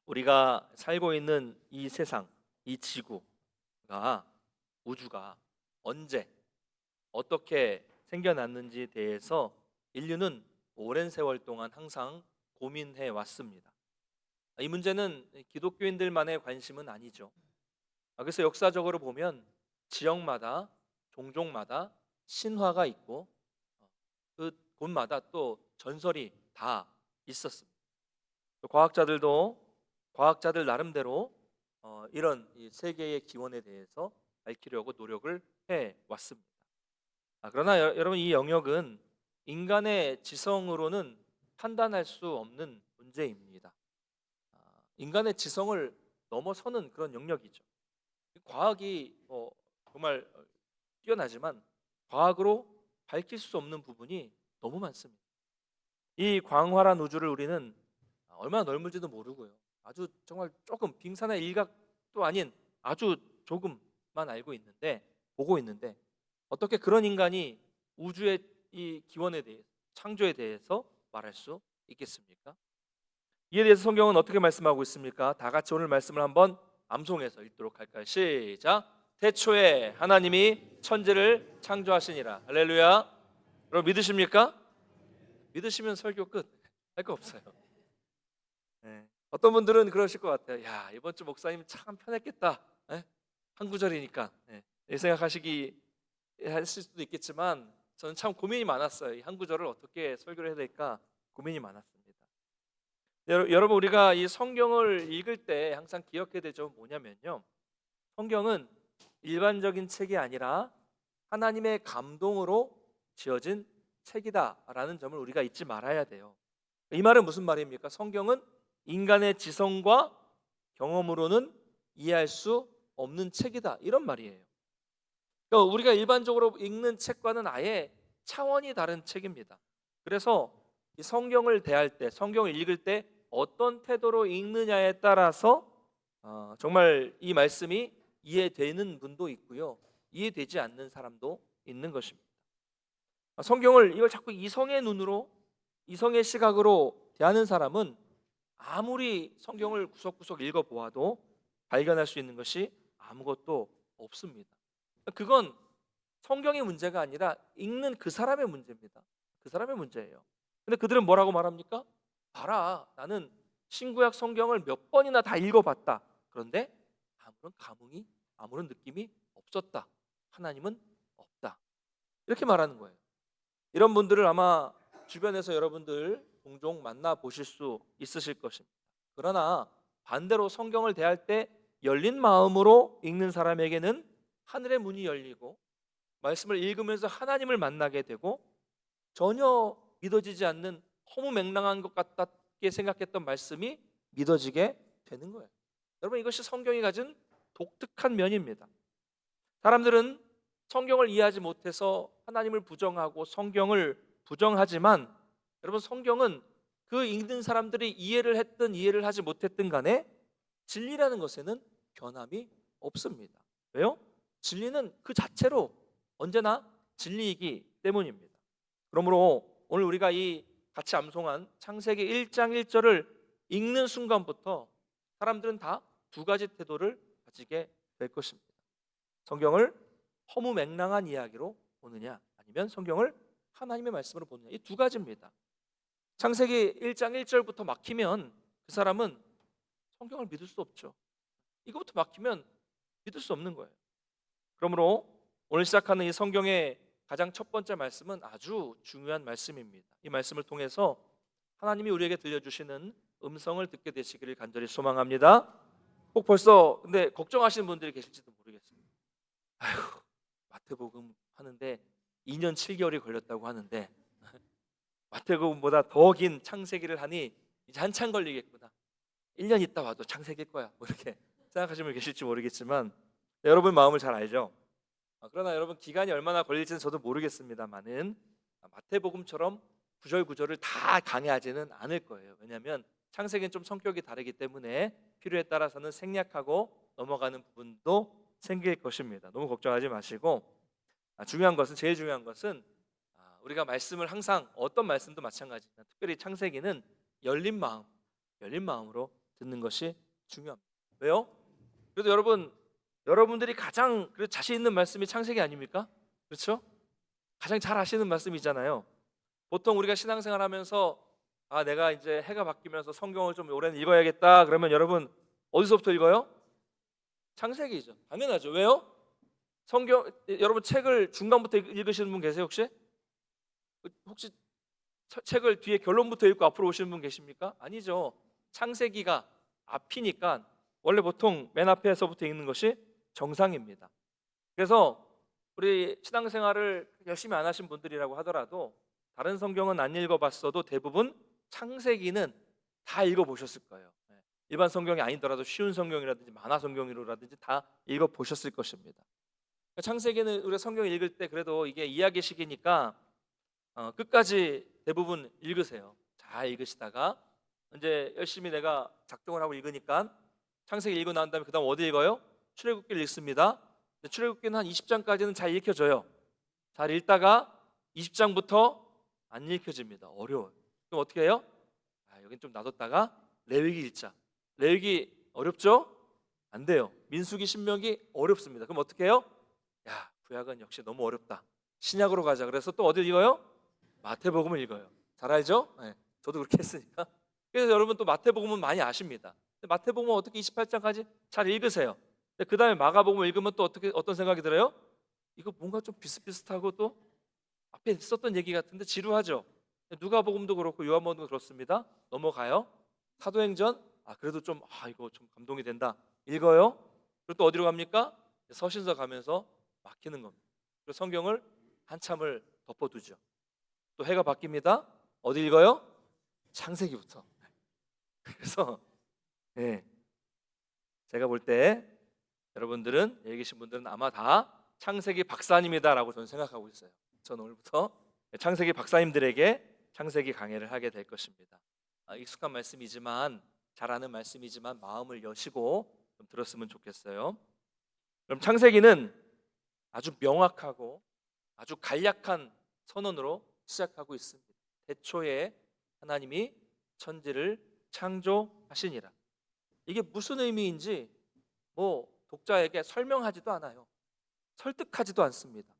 우리가 살고 있는 이 세상, 이 지구가, 우주가 언제 어떻게 생겨났는지에 대해서 인류는 오랜 세월 동안 항상 고민해 왔습니다. 이 문제는 기독교인들만의 관심은 아니죠. 그래서 역사적으로 보면 지역마다, 종족마다 신화가 있고, 그 곳마다 또 전설이 다 있었습니다. 또 과학자들 나름대로 이런 이 세계의 기원에 대해서 밝히려고 노력을 해 왔습니다. 그러나 여러분, 이 영역은 인간의 지성으로는 판단할 수 없는 문제입니다. 인간의 지성을 넘어서는 그런 영역이죠. 과학이 정말 뛰어나지만 과학으로 밝힐 수 없는 부분이 너무 많습니다. 이 광활한 우주를 우리는 얼마나 넓은지도 모르고요. 아주 정말 조금 빙산의 일각도 아닌 아주 조금만 보고 있는데 어떻게 그런 인간이 우주의 이 기원에 대해 창조에 대해서 말할 수 있겠습니까? 이에 대해서 성경은 어떻게 말씀하고 있습니까? 다 같이 오늘 말씀을 한번 암송해서 읽도록 할까요? 시작. 태초에 하나님이 천지를 창조하시니라. 할렐루야. 여러분 믿으십니까? 믿으시면 설교 끝. 할 거 없어요. 네. 어떤 분들은 그러실 것 같아요. 야, 이번 주 목사님 참 편했겠다. 네? 한 구절이니까. 네. 이 생각하시기 하실 수도 있겠지만 저는 참 고민이 많았어요. 이 한 구절을 어떻게 설교를 해야 될까 고민이 많았습니다. 여러분, 우리가 이 성경을 읽을 때 항상 기억해야 될 점은 뭐냐면요. 성경은 일반적인 책이 아니라 하나님의 감동으로 지어진 책이다라는 점을 우리가 잊지 말아야 돼요. 이 말은 무슨 말입니까? 성경은 인간의 지성과 경험으로는 이해할 수 없는 책이다, 이런 말이에요. 그러니까 우리가 일반적으로 읽는 책과는 아예 차원이 다른 책입니다. 그래서 이 성경을 대할 때, 성경을 읽을 때 어떤 태도로 읽느냐에 따라서 정말 이 말씀이 이해되는 분도 있고요, 이해되지 않는 사람도 있는 것입니다. 성경을 이걸 자꾸 이성의 눈으로, 이성의 시각으로 대하는 사람은 아무리 성경을 구석구석 읽어보아도 발견할 수 있는 것이 아무것도 없습니다. 그건 성경의 문제가 아니라 읽는 그 사람의 문제입니다. 그 사람의 문제예요. 근데 그들은 뭐라고 말합니까? 봐라, 나는 신구약 성경을 몇 번이나 다 읽어봤다. 그런데 아무런 감흥이, 아무런 느낌이 없었다. 하나님은 없다. 이렇게 말하는 거예요. 이런 분들을 아마 주변에서 여러분들 종종 만나 보실 수 있으실 것입니다. 그러나 반대로 성경을 대할 때 열린 마음으로 읽는 사람에게는 하늘의 문이 열리고 말씀을 읽으면서 하나님을 만나게 되고, 전혀 믿어지지 않는 허무맹랑한 것 같게 생각했던 말씀이 믿어지게 되는 거예요. 여러분, 이것이 성경이 가진 독특한 면입니다. 사람들은 성경을 이해하지 못해서 하나님을 부정하고 성경을 부정하지만, 여러분, 성경은 그 읽는 사람들이 이해를 했든 이해를 하지 못했든 간에 진리라는 것에는 변함이 없습니다. 왜요? 진리는 그 자체로 언제나 진리이기 때문입니다. 그러므로 오늘 우리가 이 같이 암송한 창세기 1장 1절을 읽는 순간부터 사람들은 다 두 가지 태도를 가지게 될 것입니다. 성경을 허무맹랑한 이야기로 보느냐, 아니면 성경을 하나님의 말씀으로 보느냐, 이 두 가지입니다. 창세기 1장 1절부터 막히면 그 사람은 성경을 믿을 수 없죠. 이거부터 막히면 믿을 수 없는 거예요. 그러므로 오늘 시작하는 이 성경의 가장 첫 번째 말씀은 아주 중요한 말씀입니다. 이 말씀을 통해서 하나님이 우리에게 들려주시는 음성을 듣게 되시기를 간절히 소망합니다. 꼭 벌써 근데 걱정하시는 분들이 계실지도 모르겠습니다. 아휴, 마태복음 하는데 2년 7개월이 걸렸다고 하는데 마태복음보다 더 긴 창세기를 하니 이제 한참 걸리겠구나. 1년 있다 와도 창세기일 거야. 뭐 이렇게 생각하시는 분 계실지 모르겠지만 여러분 마음을 잘 알죠. 그러나 여러분, 기간이 얼마나 걸릴지는 저도 모르겠습니다만은 마태복음처럼 구절구절을 다 강의하지는 않을 거예요. 왜냐하면 창세기는 좀 성격이 다르기 때문에 필요에 따라서는 생략하고 넘어가는 부분도 생길 것입니다. 너무 걱정하지 마시고, 제일 중요한 것은 우리가 말씀을 항상 어떤 말씀도 마찬가지지만 특별히 창세기는 열린 마음으로 듣는 것이 중요합니다. 왜요? 그래도 여러분들이 가장 자신 있는 말씀이 창세기 아닙니까? 그렇죠? 가장 잘 아시는 말씀이잖아요. 보통 우리가 신앙생활하면서 내가 이제 해가 바뀌면서 성경을 좀 오래 읽어야겠다 그러면 여러분 어디서부터 읽어요? 창세기죠. 당연하죠. 왜요? 성경 여러분 책을 중간부터 읽으시는 분 계세요 혹시? 혹시 책을 뒤에 결론부터 읽고 앞으로 오시는 분 계십니까? 아니죠. 창세기가 앞이니까 원래 보통 맨 앞에서부터 읽는 것이 정상입니다. 그래서 우리 신앙생활을 열심히 안 하신 분들이라고 하더라도 다른 성경은 안 읽어봤어도 대부분 창세기는 다 읽어보셨을 거예요. 일반 성경이 아니더라도 쉬운 성경이라든지 만화 성경이라든지 다 읽어보셨을 것입니다. 창세기는 우리가 성경 읽을 때 그래도 이게 이야기식이니까 끝까지 대부분 읽으세요. 잘 읽으시다가 이제 열심히 내가 작정을 하고 읽으니까 창세기 읽고 난 다음에 그 다음 어디 읽어요? 출애굽기를 읽습니다. 출애굽기는 한 20장까지는 잘 읽혀져요. 잘 읽다가 20장부터 안 읽혀집니다. 어려워요. 그럼 어떻게 해요? 여긴 좀 놔뒀다가 레위기 읽자. 레위기 어렵죠? 안 돼요. 민수기, 신명기 어렵습니다. 그럼 어떻게 해요? 구약은 역시 너무 어렵다. 신약으로 가자. 그래서 또 어딜 읽어요? 마태복음을 읽어요. 잘 알죠? 네, 저도 그렇게 했으니까. 그래서 여러분 또 마태복음은 많이 아십니다. 마태복음은 어떻게 28장까지 잘 읽으세요. 그 다음에 마가복음 읽으면 또 어떤 생각이 들어요? 이거 뭔가 좀 비슷비슷하고 또 앞에 있었던 얘기 같은데 지루하죠. 누가복음도 그렇고 요한복음도 그렇습니다. 넘어가요. 사도행전 그래도 좀 이거 좀 감동이 된다. 읽어요. 그리고 또 어디로 갑니까? 서신서 가면서 막히는 겁니다. 그리고 성경을 한참을 덮어두죠. 또 해가 바뀝니다. 어디 읽어요? 창세기부터. 그래서 제가 볼 때 여러분들은 여기 계신 분들은 아마 다 창세기 박사님이다라고 저는 생각하고 있어요. 저는 오늘부터 창세기 박사님들에게 창세기 강해를 하게 될 것입니다. 익숙한 말씀이지만 잘 아는 말씀이지만 마음을 여시고 좀 들었으면 좋겠어요. 그럼 창세기는 아주 명확하고 아주 간략한 선언으로 시작하고 있습니다. 태초에 하나님이 천지를 창조하시니라. 이게 무슨 의미인지 독자에게 설명하지도 않아요. 설득하지도 않습니다.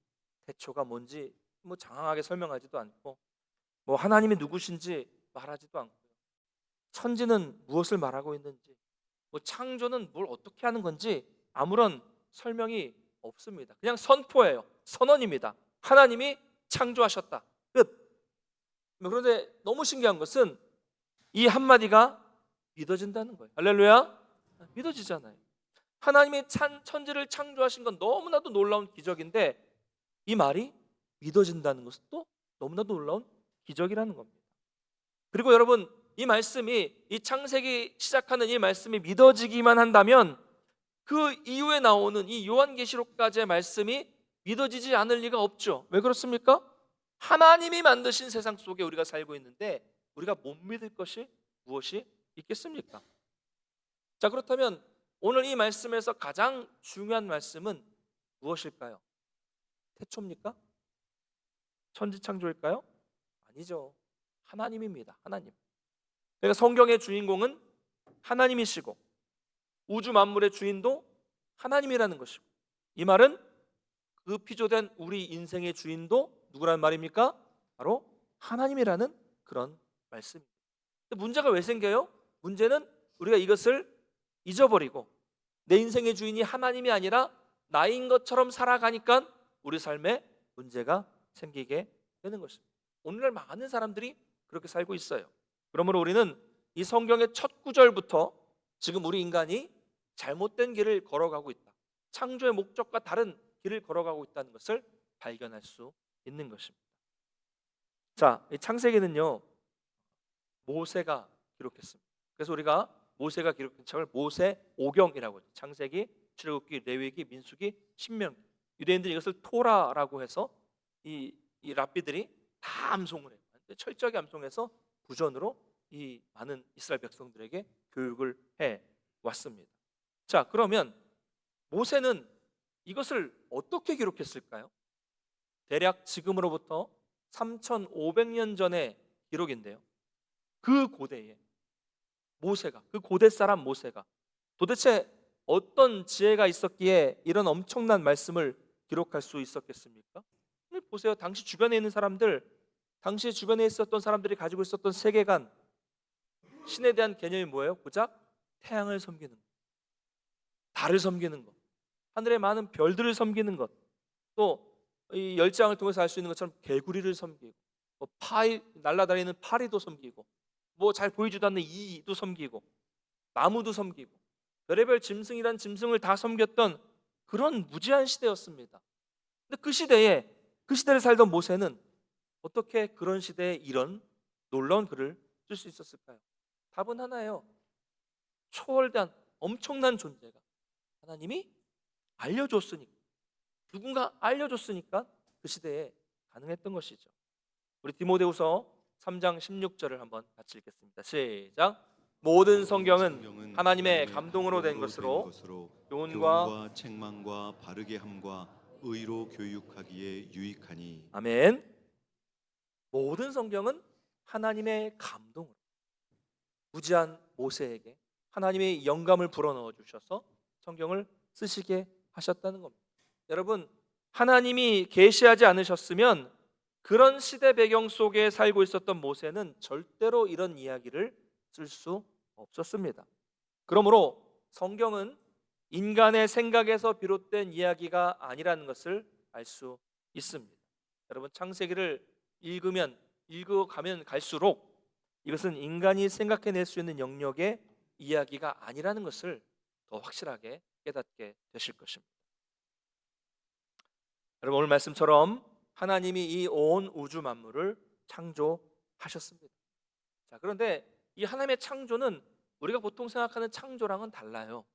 태초가 뭔지 장황하게 설명하지도 않고 하나님이 누구신지 말하지도 않고 천지는 무엇을 말하고 있는지 창조는 뭘 어떻게 하는 건지 아무런 설명이 없습니다. 그냥 선포예요. 선언입니다. 하나님이 창조하셨다. 끝. 그런데 너무 신기한 것은 이 한마디가 믿어진다는 거예요. 할렐루야. 믿어지잖아요. 하나님이 천지를 창조하신 건 너무나도 놀라운 기적인데 이 말이 믿어진다는 것은 또 너무나도 놀라운 기적이라는 겁니다. 그리고 여러분 이 말씀이 이 창세기 시작하는 이 말씀이 믿어지기만 한다면 그 이후에 나오는 이 요한계시록까지의 말씀이 믿어지지 않을 리가 없죠. 왜 그렇습니까? 하나님이 만드신 세상 속에 우리가 살고 있는데 우리가 못 믿을 것이 무엇이 있겠습니까? 자, 그렇다면 오늘 이 말씀에서 가장 중요한 말씀은 무엇일까요? 태초입니까? 천지창조일까요? 아니죠. 하나님입니다. 하나님. 그러니까 성경의 주인공은 하나님이시고 우주 만물의 주인도 하나님이라는 것이고 이 말은 그 피조된 우리 인생의 주인도 누구라는 말입니까? 바로 하나님이라는 그런 말씀입니다. 문제가 왜 생겨요? 문제는 우리가 이것을 잊어버리고 내 인생의 주인이 하나님이 아니라 나인 것처럼 살아가니까 우리 삶에 문제가 생기게 되는 것입니다. 오늘날 많은 사람들이 그렇게 살고 있어요. 그러므로 우리는 이 성경의 첫 구절부터 지금 우리 인간이 잘못된 길을 걸어가고 있다. 창조의 목적과 다른 길을 걸어가고 있다는 것을 발견할 수 있는 것입니다. 자, 이 창세기는요 모세가 기록했습니다. 그래서 우리가 모세가 기록한 책을 모세오경이라고 하죠. 창세기, 출애굽기, 레위기, 민수기, 신명기. 유대인들이 이것을 토라라고 해서 이 랍비들이 다 암송을 해요. 철저하게 암송해서 구전으로 이 많은 이스라엘 백성들에게 교육을 해 왔습니다. 자, 그러면 모세는 이것을 어떻게 기록했을까요? 대략 지금으로부터 3,500년 전의 기록인데요. 그 고대에 모세가, 그 고대 사람 모세가 도대체 어떤 지혜가 있었기에 이런 엄청난 말씀을 기록할 수 있었겠습니까? 보세요. 당시 주변에 있는 사람들, 당시 주변에 있었던 사람들이 가지고 있었던 세계관, 신에 대한 개념이 뭐예요? 고작 태양을 섬기는 것, 달을 섬기는 것, 하늘의 많은 별들을 섬기는 것, 또 이 열장을 통해서 알 수 있는 것처럼 개구리를 섬기고, 뭐 파이 날아다니는 파리도 섬기고, 뭐 잘 보이지도 않는 이도 섬기고, 나무도 섬기고, 별의별 짐승이란 짐승을 다 섬겼던 그런 무지한 시대였습니다. 근데 그 시대를 살던 모세는 어떻게 그런 시대에 이런 놀라운 글을 쓸 수 있었을까요? 답은 하나예요. 초월대한 엄청난 존재가 하나님이 알려줬으니까, 누군가 알려줬으니까 그 시대에 가능했던 것이죠. 우리 디모데후서 3장 16절을 한번 같이 읽겠습니다. 시작. 모든 성경은 하나님의 감동으로 된 것으로 교훈과 책망과 바르게 함과 의로 교육하기에 유익하니. 아멘. 모든 성경은 하나님의 감동으로, 무지한 모세에게 하나님의 영감을 불어넣어 주셔서 성경을 쓰시게 하셨다는 겁니다. 여러분, 하나님이 계시하지 않으셨으면 그런 시대 배경 속에 살고 있었던 모세는 절대로 이런 이야기를 쓸 수 없었습니다. 그러므로 성경은 인간의 생각에서 비롯된 이야기가 아니라는 것을 알 수 있습니다. 여러분, 창세기를 읽어가면 갈수록 이것은 인간이 생각해낼 수 있는 영역의 이야기가 아니라는 것을 더 확실하게 깨닫게 되실 것입니다. 여러분, 오늘 말씀처럼 하나님이 이 온 우주 만물을 창조하셨습니다. 자, 그런데 이 하나님의 창조는 우리가 보통 생각하는 창조랑은 달라요.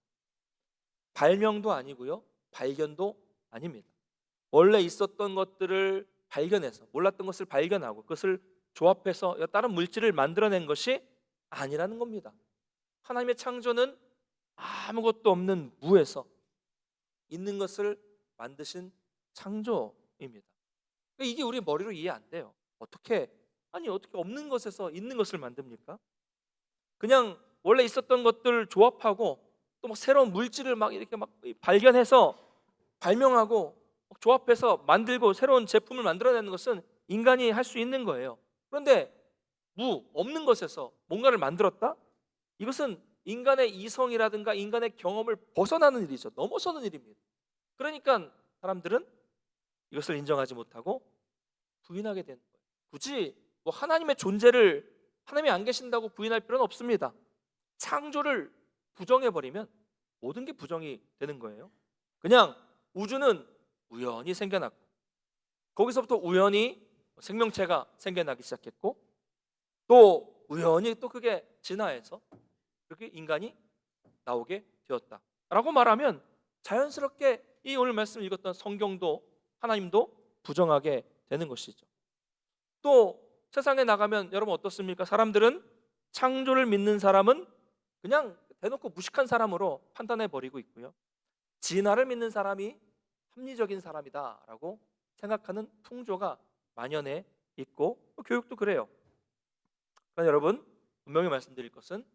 발명도 아니고요, 발견도 아닙니다. 원래 있었던 것들을 발견해서, 몰랐던 것을 발견하고 그것을 조합해서 다른 물질을 만들어낸 것이 아니라는 겁니다. 하나님의 창조는 아무것도 없는 무에서 있는 것을 만드신 창조입니다. 이게 우리 머리로 이해 안 돼요. 어떻게 없는 것에서 있는 것을 만듭니까? 그냥 원래 있었던 것들 조합하고 또 막 새로운 물질을 막 이렇게 막 발견해서 발명하고 조합해서 만들고 새로운 제품을 만들어내는 것은 인간이 할 수 있는 거예요. 그런데 없는 것에서 뭔가를 만들었다? 이것은 인간의 이성이라든가 인간의 경험을 벗어나는 일이죠. 넘어서는 일입니다. 그러니까 사람들은 이것을 인정하지 못하고 부인하게 되는 거예요. 굳이 뭐 하나님의 존재를, 하나님이 안 계신다고 부인할 필요는 없습니다. 창조를 부정해버리면 모든 게 부정이 되는 거예요. 그냥 우주는 우연히 생겨났고, 거기서부터 우연히 생명체가 생겨나기 시작했고, 또 우연히 또 그게 진화해서 그렇게 인간이 나오게 되었다라고 말하면 자연스럽게 이 오늘 말씀 읽었던 성경도 하나님도 부정하게 되는 것이죠. 또 세상에 나가면 여러분 어떻습니까? 사람들은 창조를 믿는 사람은 그냥 대놓고 무식한 사람으로 판단해 버리고 있고요, 진화를 믿는 사람이 합리적인 사람이다라고 생각하는 풍조가 만연해 있고, 교육도 그래요. 그러나 여러분, 분명히 말씀드릴 것은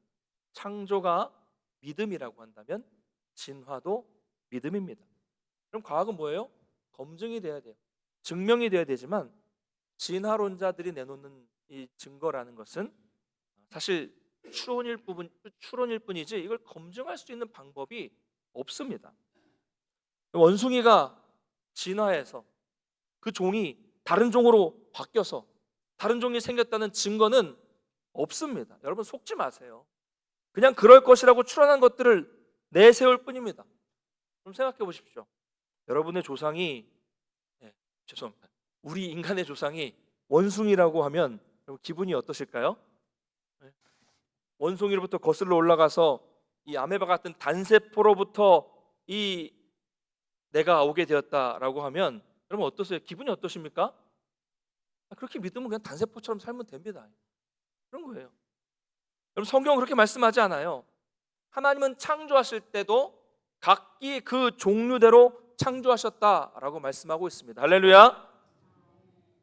창조가 믿음이라고 한다면 진화도 믿음입니다. 그럼 과학은 뭐예요? 검증이 돼야 돼요. 증명이 돼야 되지만 진화론자들이 내놓는 이 증거라는 것은 사실 추론일 뿐이지 이걸 검증할 수 있는 방법이 없습니다. 원숭이가 진화해서 그 종이 다른 종으로 바뀌어서 다른 종이 생겼다는 증거는 없습니다. 여러분 속지 마세요. 그냥 그럴 것이라고 추론한 것들을 내세울 뿐입니다. 그럼 생각해 보십시오. 여러분의 조상이, 죄송합니다, 우리 인간의 조상이 원숭이라고 하면 기분이 어떠실까요? 원숭이로부터 거슬러 올라가서 이 아메바 같은 단세포로부터 이 내가 오게 되었다라고 하면 여러분 어떠세요? 기분이 어떠십니까? 그렇게 믿으면 그냥 단세포처럼 살면 됩니다. 그런 거예요. 여러분 성경은 그렇게 말씀하지 않아요. 하나님은 창조하실 때도 각기 그 종류대로 창조하셨다라고 말씀하고 있습니다. 할렐루야.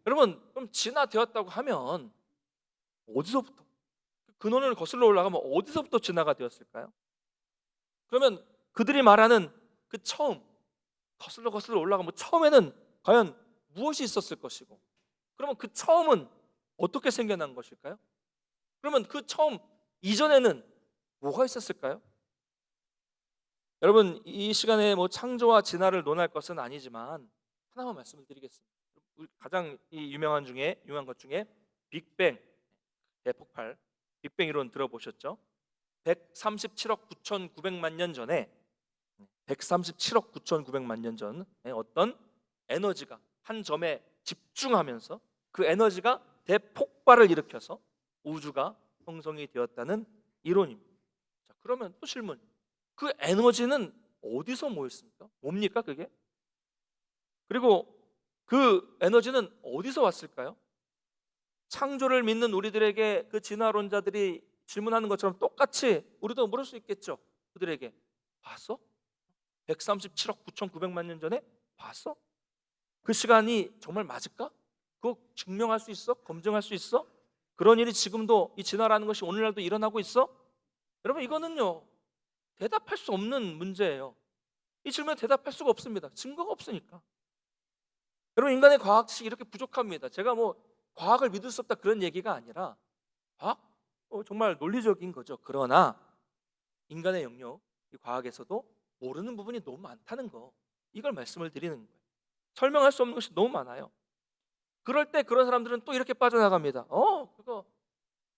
여러분 그럼 진화되었다고 하면 어디서부터 근원을 거슬러 올라가면 어디서부터 진화가 되었을까요? 그러면 그들이 말하는 그 처음, 거슬러 올라가면 처음에는 과연 무엇이 있었을 것이고, 그러면 그 처음은 어떻게 생겨난 것일까요? 그러면 그 처음 이전에는 뭐가 있었을까요? 여러분, 이 시간에 뭐 창조와 진화를 논할 것은 아니지만 하나만 말씀을 드리겠습니다. 가장 유명한 것 중에 빅뱅, 대폭발, 빅뱅 이론 들어보셨죠? 137억 9,900만 년 전에 137억 9,900만 년 전에 어떤 에너지가 한 점에 집중하면서 그 에너지가 대폭발을 일으켜서 우주가 형성이 되었다는 이론입니다. 자, 그러면 또 질문. 그 에너지는 어디서 모였습니까? 뭡니까 그게? 그리고 그 에너지는 어디서 왔을까요? 창조를 믿는 우리들에게 그 진화론자들이 질문하는 것처럼 똑같이 우리도 물을 수 있겠죠. 그들에게 봤어? 137억 9,900만 년 전에 봤어? 그 시간이 정말 맞을까? 그거 증명할 수 있어? 검증할 수 있어? 그런 일이 지금도 이 진화라는 것이 오늘날도 일어나고 있어? 여러분, 이거는요 대답할 수 없는 문제예요. 이 질문에 대답할 수가 없습니다. 증거가 없으니까. 여러분, 인간의 과학식이 이렇게 부족합니다. 제가 뭐 과학을 믿을 수 없다 그런 얘기가 아니라 과학 정말 논리적인 거죠. 그러나 인간의 영역, 이 과학에서도 모르는 부분이 너무 많다는 거, 이걸 말씀을 드리는 거예요. 설명할 수 없는 것이 너무 많아요. 그럴 때 그런 사람들은 또 이렇게 빠져나갑니다. 그거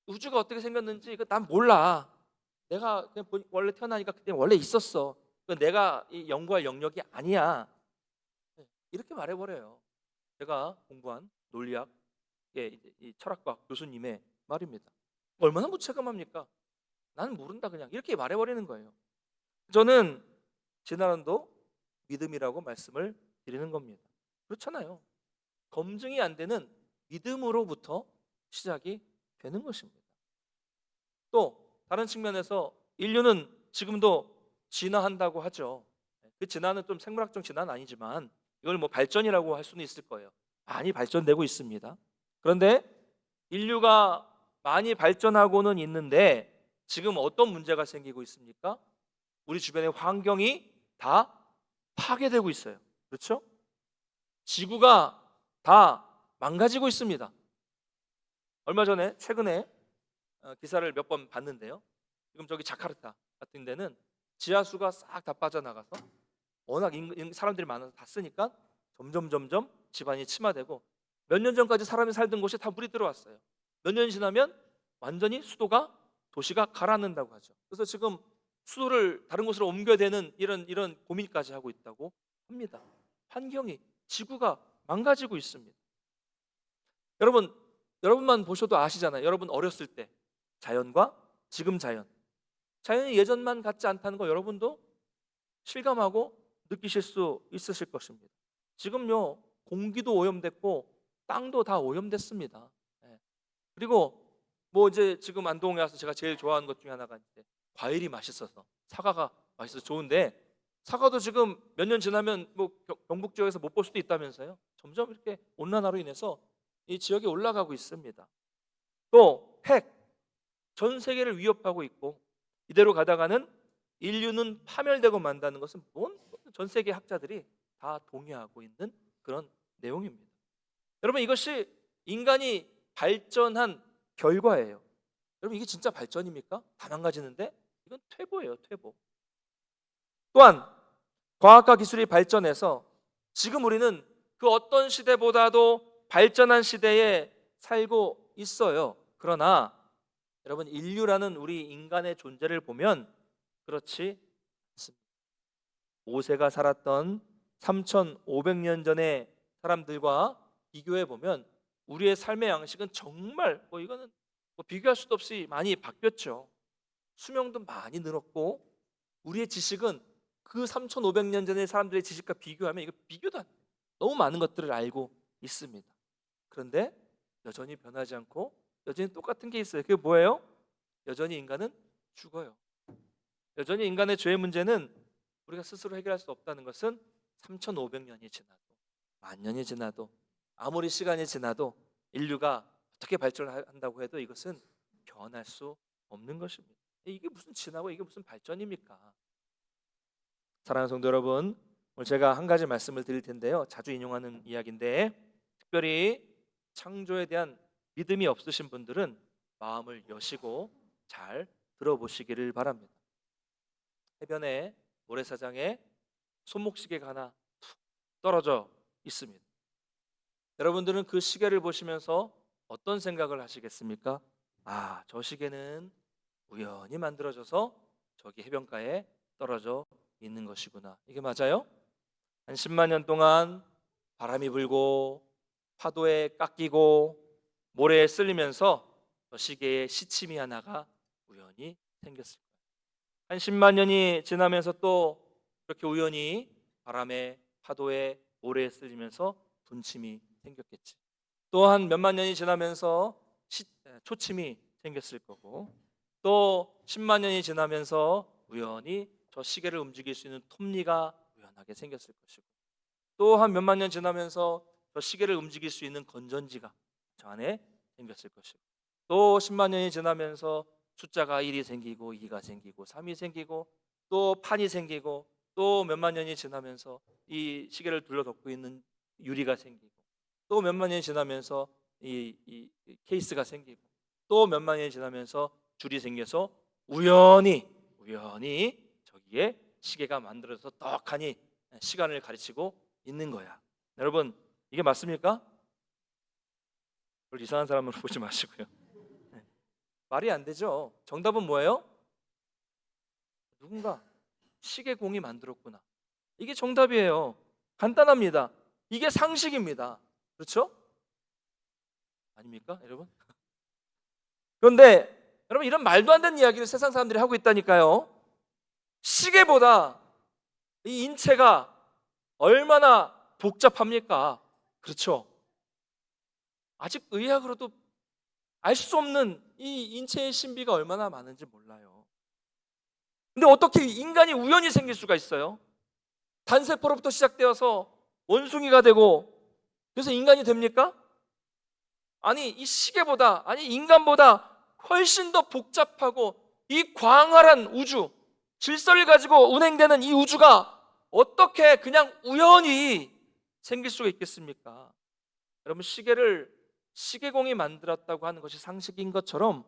우주가 어떻게 생겼는지 이거 난 몰라. 내가 그냥 원래 태어나니까 그때 원래 있었어. 그 내가 연구할 영역이 아니야. 이렇게 말해버려요. 제가 공부한 논리학, 이 철학과 교수님의 말입니다. 얼마나 무책임합니까? 나는 모른다 그냥 이렇게 말해버리는 거예요. 저는 진화론도 믿음이라고 말씀을 드리는 겁니다. 그렇잖아요. 검증이 안 되는 믿음으로부터 시작이 되는 것입니다. 또 다른 측면에서 인류는 지금도 진화한다고 하죠. 그 진화는 좀 생물학적 진화는 아니지만 이걸 뭐 발전이라고 할 수는 있을 거예요. 많이 발전되고 있습니다. 그런데 인류가 많이 발전하고는 있는데 지금 어떤 문제가 생기고 있습니까? 우리 주변의 환경이 다 파괴되고 있어요. 그렇죠? 지구가 다 망가지고 있습니다. 얼마 전에 최근에 기사를 몇 번 봤는데요. 지금 저기 자카르타 같은 데는 지하수가 싹 다 빠져나가서 워낙 사람들이 많아서 다 쓰니까 점점 집안이 침하되고, 몇 년 전까지 사람이 살던 곳에 다 물이 들어왔어요. 몇 년 지나면 완전히 도시가 가라앉는다고 하죠. 그래서 지금 수도를 다른 곳으로 옮겨야 되는 이런 고민까지 하고 있다고 합니다. 환경이, 지구가 망가지고 있습니다. 여러분만 보셔도 아시잖아요. 여러분 어렸을 때 자연과 지금 자연이 예전만 같지 않다는 거 여러분도 실감하고 느끼실 수 있으실 것입니다. 지금요 공기도 오염됐고 땅도 다 오염됐습니다. 예. 그리고 뭐 이제 지금 안동에 와서 제가 제일 좋아하는 것 중에 하나가 이제 과일이 맛있어서, 사과가 맛있어서 좋은데 사과도 지금 몇 년 지나면 뭐 경북 지역에서 못 볼 수도 있다면서요. 점점 이렇게 온난화로 인해서 이 지역이 올라가고 있습니다. 또 핵, 전 세계를 위협하고 있고, 이대로 가다가는 인류는 파멸되고 만다는 것은 전 세계 학자들이 다 동의하고 있는 그런 내용입니다. 여러분, 이것이 인간이 발전한 결과예요. 여러분, 이게 진짜 발전입니까? 다 망가지는데? 이건 퇴보예요, 퇴보. 또한 과학과 기술이 발전해서 지금 우리는 그 어떤 시대보다도 발전한 시대에 살고 있어요. 그러나 여러분, 인류라는 우리 인간의 존재를 보면 그렇지 않습니다. 모세가 살았던 3,500년 전의 사람들과 비교해 보면 우리의 삶의 양식은 정말 이거는 비교할 수도 없이 많이 바뀌었죠. 수명도 많이 늘었고, 우리의 지식은 그 3,500년 전의 사람들의 지식과 비교하면 이거 비교도 안 돼요. 너무 많은 것들을 알고 있습니다. 그런데 여전히 변하지 않고 여전히 똑같은 게 있어요. 그게 뭐예요? 여전히 인간은 죽어요. 여전히 인간의 죄의 문제는 우리가 스스로 해결할 수 없다는 것은 3,500년이 지나도, 만 년이 지나도, 아무리 시간이 지나도 인류가 어떻게 발전한다고 해도 이것은 변할 수 없는 것입니다. 이게 무슨 진화고 이게 무슨 발전입니까? 사랑하는 성도 여러분, 오늘 제가 한 가지 말씀을 드릴 텐데요. 자주 인용하는 이야기인데, 특별히 창조에 대한 믿음이 없으신 분들은 마음을 여시고 잘 들어보시기를 바랍니다. 해변에 모래사장에 손목시계가 하나 툭 떨어져 있습니다. 여러분들은 그 시계를 보시면서 어떤 생각을 하시겠습니까? 아, 저 시계는 우연히 만들어져서 저기 해변가에 떨어져 있는 것이구나. 이게 맞아요? 한 10만 년 동안 바람이 불고 파도에 깎이고 모래에 쓸리면서 저 시계에 시침이 하나가 우연히 생겼을 거예요. 한 10만 년이 지나면서 또 그렇게 우연히 바람에 파도에 모래에 쓸리면서 분침이 생겼겠지. 또 한 몇만 년이 지나면서 초침이 생겼을 거고, 또 10만 년이 지나면서 우연히 저 시계를 움직일 수 있는 톱니가 우연하게 생겼을 것이고, 또 한 몇만 년 지나면서 저 시계를 움직일 수 있는 건전지가 저 안에 생겼을 것이고, 또 10만 년이 지나면서 숫자가 1이 생기고 2가 생기고 3이 생기고 또 판이 생기고, 또 몇만 년이 지나면서 이 시계를 둘러덮고 있는 유리가 생기고, 또 몇만 년이 지나면서 이 케이스가 생기고, 또 몇만 년이 지나면서 줄이 생겨서 우연히 저기에 시계가 만들어져서 떡하니 시간을 가르치고 있는 거야. 여러분, 이게 맞습니까? 그걸 이상한 사람으로 보지 마시고요. 네. 말이 안 되죠. 정답은 뭐예요? 누군가 시계공이 만들었구나. 이게 정답이에요. 간단합니다. 이게 상식입니다. 그렇죠? 아닙니까, 여러분? 그런데 여러분, 이런 말도 안 되는 이야기를 세상 사람들이 하고 있다니까요. 시계보다 이 인체가 얼마나 복잡합니까? 그렇죠? 아직 의학으로도 알 수 없는 이 인체의 신비가 얼마나 많은지 몰라요. 근데 어떻게 인간이 우연히 생길 수가 있어요? 단세포로부터 시작되어서 원숭이가 되고 그래서 인간이 됩니까? 아니, 이 시계보다, 아니 인간보다 훨씬 더 복잡하고 이 광활한 우주, 질서를 가지고 운행되는 이 우주가 어떻게 그냥 우연히 생길 수가 있겠습니까? 여러분, 시계를 시계공이 만들었다고 하는 것이 상식인 것처럼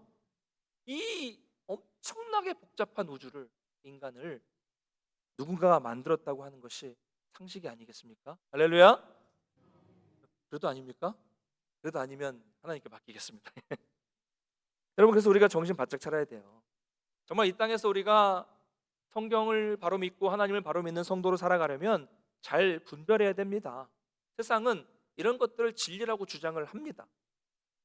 이 엄청나게 복잡한 우주를, 인간을 누군가가 만들었다고 하는 것이 상식이 아니겠습니까? 할렐루야. 그래도 아닙니까? 그래도 아니면 하나님께 맡기겠습니다. 여러분, 그래서 우리가 정신 바짝 차려야 돼요. 정말 이 땅에서 우리가 성경을 바로 믿고 하나님을 바로 믿는 성도로 살아가려면 잘 분별해야 됩니다. 세상은 이런 것들을 진리라고 주장을 합니다.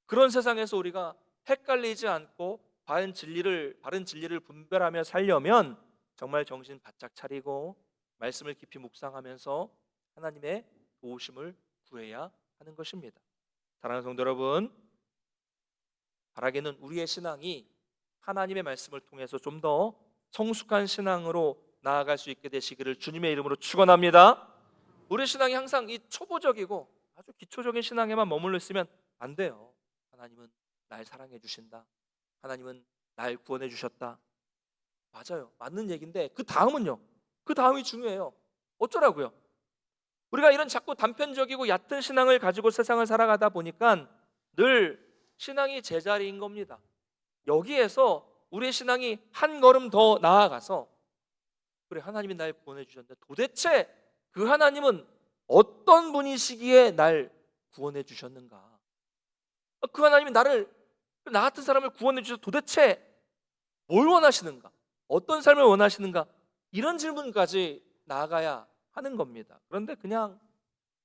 그런 세상에서 우리가 헷갈리지 않고 바른 진리를 분별하며 살려면 정말 정신 바짝 차리고 말씀을 깊이 묵상하면서 하나님의 도우심을 구해야 하는 것입니다. 사랑하는 성도 여러분, 바라기는 우리의 신앙이 하나님의 말씀을 통해서 좀 더 성숙한 신앙으로 나아갈 수 있게 되시기를 주님의 이름으로 축원합니다. 우리 신앙이 항상 이 초보적이고 아주 기초적인 신앙에만 머물러 있으면 안 돼요. 하나님은 날 사랑해 주신다. 하나님은 날 구원해 주셨다. 맞아요. 맞는 얘기인데 그 다음은요. 그 다음이 중요해요. 어쩌라고요? 우리가 이런 자꾸 단편적이고 얕은 신앙을 가지고 세상을 살아가다 보니까 늘 신앙이 제자리인 겁니다. 여기에서 우리의 신앙이 한 걸음 더 나아가서, 그래, 하나님이 날 구원해 주셨는데 도대체 그 하나님은 어떤 분이시기에 날 구원해 주셨는가? 그 하나님이 나 같은 사람을 구원해 주셔서 도대체 뭘 원하시는가? 어떤 삶을 원하시는가? 이런 질문까지 나아가야 하는 겁니다. 그런데 그냥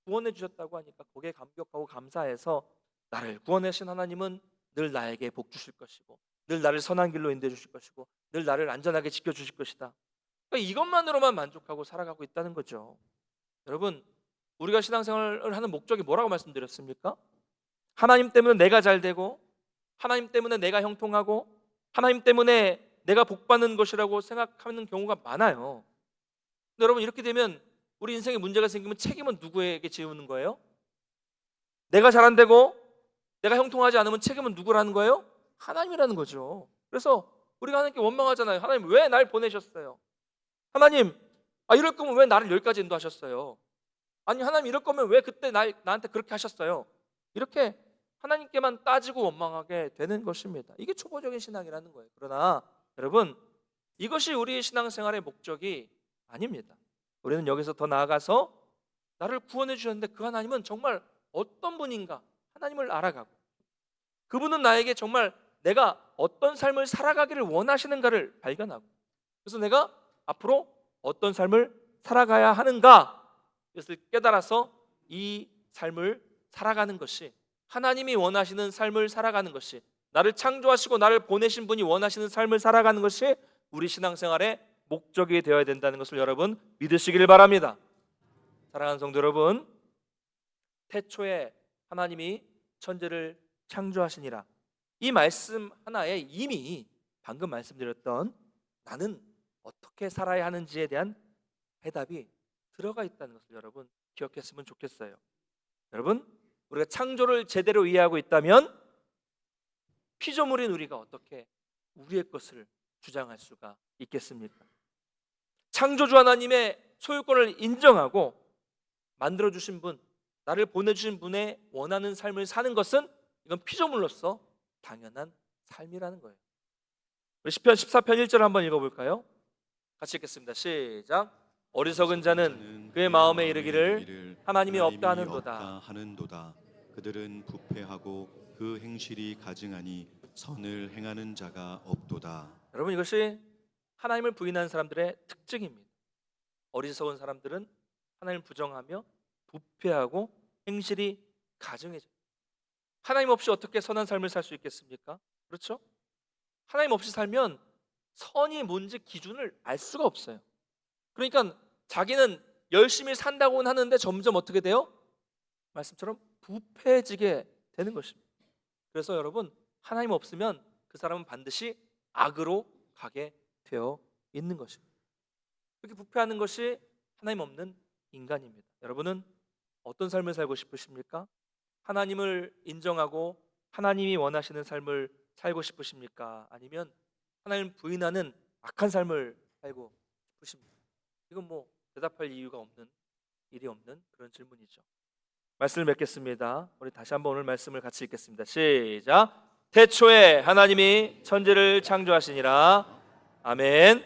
구원해 주셨다고 하니까 거기에 감격하고 감사해서 나를 구원하신 하나님은 늘 나에게 복 주실 것이고 늘 나를 선한 길로 인도해 주실 것이고 늘 나를 안전하게 지켜주실 것이다. 그러니까 이것만으로만 만족하고 살아가고 있다는 거죠. 여러분, 우리가 신앙생활을 하는 목적이 뭐라고 말씀드렸습니까? 하나님 때문에 내가 잘 되고 하나님 때문에 내가 형통하고 하나님 때문에 내가 복받는 것이라고 생각하는 경우가 많아요. 근데 여러분, 이렇게 되면 우리 인생에 문제가 생기면 책임은 누구에게 지우는 거예요? 내가 잘 안 되고 내가 형통하지 않으면 책임은 누구라는 거예요? 하나님이라는 거죠. 그래서 우리가 하나님께 원망하잖아요. 하나님 왜 날 보내셨어요? 하나님, 이럴 거면 왜 나를 여기까지 인도하셨어요? 아니 하나님 이럴 거면 왜 그때 나한테 그렇게 하셨어요? 이렇게 하나님께만 따지고 원망하게 되는 것입니다. 이게 초보적인 신앙이라는 거예요. 그러나 여러분, 이것이 우리의 신앙생활의 목적이 아닙니다. 우리는 여기서 더 나아가서 나를 구원해 주셨는데 그 하나님은 정말 어떤 분인가 하나님을 알아가고, 그분은 나에게 정말 내가 어떤 삶을 살아가기를 원하시는가를 발견하고, 그래서 내가 앞으로 어떤 삶을 살아가야 하는가, 이것을 깨달아서 이 삶을 살아가는 것이, 하나님이 원하시는 삶을 살아가는 것이, 나를 창조하시고 나를 보내신 분이 원하시는 삶을 살아가는 것이 우리 신앙생활의 목적이 되어야 된다는 것을 여러분 믿으시기를 바랍니다. 사랑하는 성도 여러분, 태초에 하나님이 천지를 창조하시니라, 이 말씀 하나에 이미 방금 말씀드렸던 나는 어떻게 살아야 하는지에 대한 해답이 들어가 있다는 것을 여러분 기억했으면 좋겠어요. 여러분, 우리가 창조를 제대로 이해하고 있다면 피조물인 우리가 어떻게 우리의 것을 주장할 수가 있겠습니까? 창조주 하나님의 소유권을 인정하고 만들어주신 분, 나를 보내주신 분의 원하는 삶을 사는 것은 이건 피조물로서 당연한 삶이라는 거예요. 우리 시편 14편 1절 한번 읽어볼까요? 같이 읽겠습니다. 시작. 어리석은 자는 그의 마음에 이르기를 하나님이 없다 하는도다. 그들은 부패하고 그 행실이 가증하니 선을 행하는 자가 없도다. 여러분, 이것이 하나님을 부인하는 사람들의 특징입니다. 어리석은 사람들은 하나님을 부정하며 부패하고 행실이 가증해져. 하나님 없이 어떻게 선한 삶을 살 수 있겠습니까? 그렇죠? 하나님 없이 살면 선이 뭔지 기준을 알 수가 없어요. 그러니까 자기는 열심히 산다고는 하는데 점점 어떻게 돼요? 말씀처럼 부패해지게 되는 것입니다. 그래서 여러분, 하나님 없으면 그 사람은 반드시 악으로 가게 되어 있는 것입니다. 그렇게 부패하는 것이 하나님 없는 인간입니다. 여러분은 어떤 삶을 살고 싶으십니까? 하나님을 인정하고 하나님이 원하시는 삶을 살고 싶으십니까? 아니면 하나님을 부인하는 악한 삶을 살고 싶으십니까? 이건 뭐 대답할 이유가 없는, 일이 없는 그런 질문이죠. 말씀을 맺겠습니다. 우리 다시 한번 오늘 말씀을 같이 읽겠습니다. 시작. 태초에 하나님이 천지를 창조하시니라. 아멘.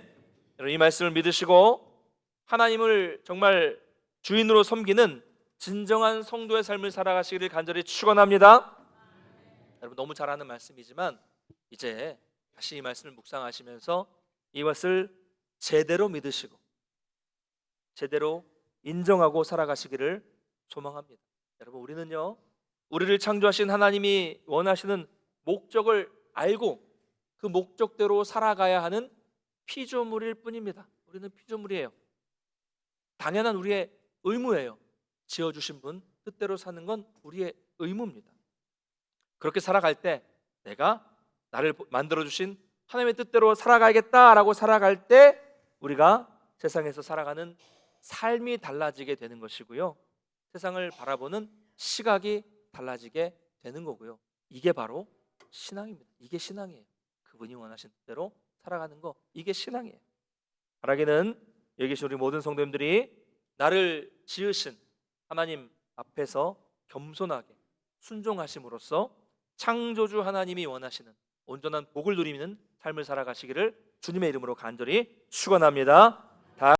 여러분, 이 말씀을 믿으시고 하나님을 정말 주인으로 섬기는 진정한 성도의 삶을 살아가시기를 간절히 축원합니다. 여러분, 너무 잘 아는 말씀이지만 이제 다시 이 말씀을 묵상하시면서 이것을 제대로 믿으시고 제대로 인정하고 살아가시기를 소망합니다. 여러분, 우리는요, 우리를 창조하신 하나님이 원하시는 목적을 알고 그 목적대로 살아가야 하는 피조물일 뿐입니다. 우리는 피조물이에요. 당연한 우리의 의무예요. 지어주신 분 뜻대로 사는 건 우리의 의무입니다. 그렇게 살아갈 때 내가 나를 만들어주신 하나님의 뜻대로 살아가야겠다라고 살아갈 때 우리가 세상에서 살아가는 삶이 달라지게 되는 것이고요, 세상을 바라보는 시각이 달라지게 되는 거고요. 이게 바로 신앙입니다. 이게 신앙이에요. 그분이 원하신 뜻대로 살아가는 거, 이게 신앙이에요. 바라기는 여기 계신 우리 모든 성도님들이 나를 지으신 하나님 앞에서 겸손하게 순종하심으로써 창조주 하나님이 원하시는 온전한 복을 누리는 삶을 살아가시기를 주님의 이름으로 간절히 축원합니다.